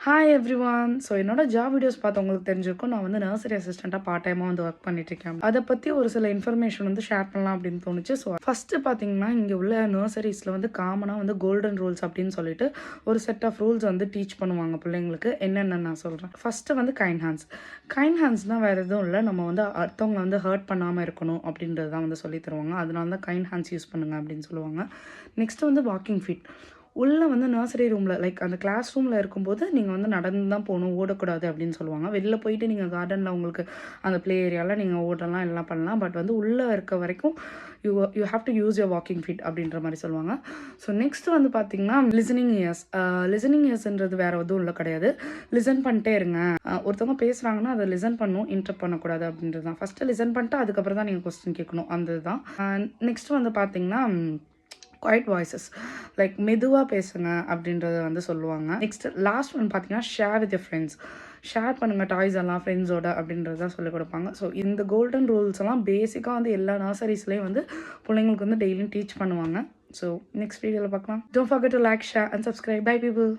Hi everyone. So என்னோட job videos பார்த்து உங்களுக்கு தெரிஞ்சிருக்கும். நான் வந்து நர்சரி அசிஸ்டண்ட்டாக பார்ட் டைமாக வந்து ஒர்க் பண்ணிட்டுருக்கேன். அதை பற்றி ஒரு சில இன்ஃபர்மேஷன் வந்து ஷேர் பண்ணலாம் அப்படின்னு தோணுச்சு. ஸோ ஃபஸ்ட்டு பார்த்தீங்கன்னா, இங்கே உள்ள நர்சரிஸில் வந்து காமனாக வந்து கோல்டன் ரூல்ஸ் அப்படின்னு சொல்லிட்டு ஒரு செட் ஆஃப் ரூல்ஸ் வந்து டீச் பண்ணுவாங்க பிள்ளைங்களுக்கு. என்னென்னு நான் சொல்கிறேன். ஃபஸ்ட்டு வந்து கைண்ட் ஹேண்ட்ஸ். கைண்ட் ஹேண்ட்ஸ்னால் வேறு எதுவும் இல்லை, நம்ம வந்து அடுத்தவங்களை வந்து ஹர்ட் பண்ணாமல் இருக்கணும் அப்படின்றது தான் வந்து சொல்லி தருவாங்க. அதனால தான் கைண்ட் ஹேண்ட்ஸ் யூஸ் பண்ணுங்கள் அப்படின்னு சொல்லுவாங்க. நெக்ஸ்ட்டு வந்து வாக்கிங் ஃபீட். உள்ளே வந்து நர்சரி ரூமில் லைக் அந்த கிளாஸ் ரூமில் இருக்கும்போது நீங்கள் வந்து நடந்து தான் போகணும், ஓடக்கூடாது அப்படின்னு சொல்லுவாங்க. வெளில போயிட்டு நீங்கள் கார்டனில் உங்களுக்கு அந்த ப்ளே ஏரியாவில் நீங்கள் ஓடலாம், எல்லாம் பண்ணலாம். பட் வந்து உள்ளே இருக்க வரைக்கும் you have to use your walking feet அப்படின்ற மாதிரி சொல்லுவாங்க. ஸோ நெக்ஸ்ட் வந்து பார்த்தீங்கன்னா லிசனிங் இயர்ஸ். லிசனிங் இயர்ஸ்ன்றது வேறு எதுவும் இல்லை கிடையாது. லிசன் பண்ணிட்டே இருங்க. ஒருத்தவங்க பேசுகிறாங்கன்னா அதை லிசன் பண்ணணும், இன்டரப்ட் பண்ணக்கூடாது அப்படின்றது தான். ஃபஸ்ட்டு லிசன் பண்ணிட்டு அதுக்கப்புறம் தான் நீங்கள் கொஸ்டின் கேட்கணும், அந்த தான். நெக்ஸ்ட் வந்து பார்த்தீங்கன்னா குவைட் வாய்ஸஸ், லைக் மெதுவாக பேசுங்க அப்படின்றத வந்து சொல்லுவாங்க. நெக்ஸ்ட் லாஸ்ட் ஒன் பார்த்தீங்கன்னா share with your friends. Share பண்ணுங்கள் டாய்ஸ் எல்லாம் ஃப்ரெண்ட்ஸோட அப்படின்றது தான் சொல்லிக் கொடுப்பாங்க. ஸோ இந்த கோல்டன் ரூல்ஸ் எல்லாம் பேசிக்காக வந்து எல்லா நர்சரிஸ்லேயும் வந்து பிள்ளைங்களுக்கு வந்து டெய்லியும் டீச் பண்ணுவாங்க. ஸோ நெக்ஸ்ட் வீடியோவில் பார்க்கலாம். Don't forget to like, share and subscribe. Bye people.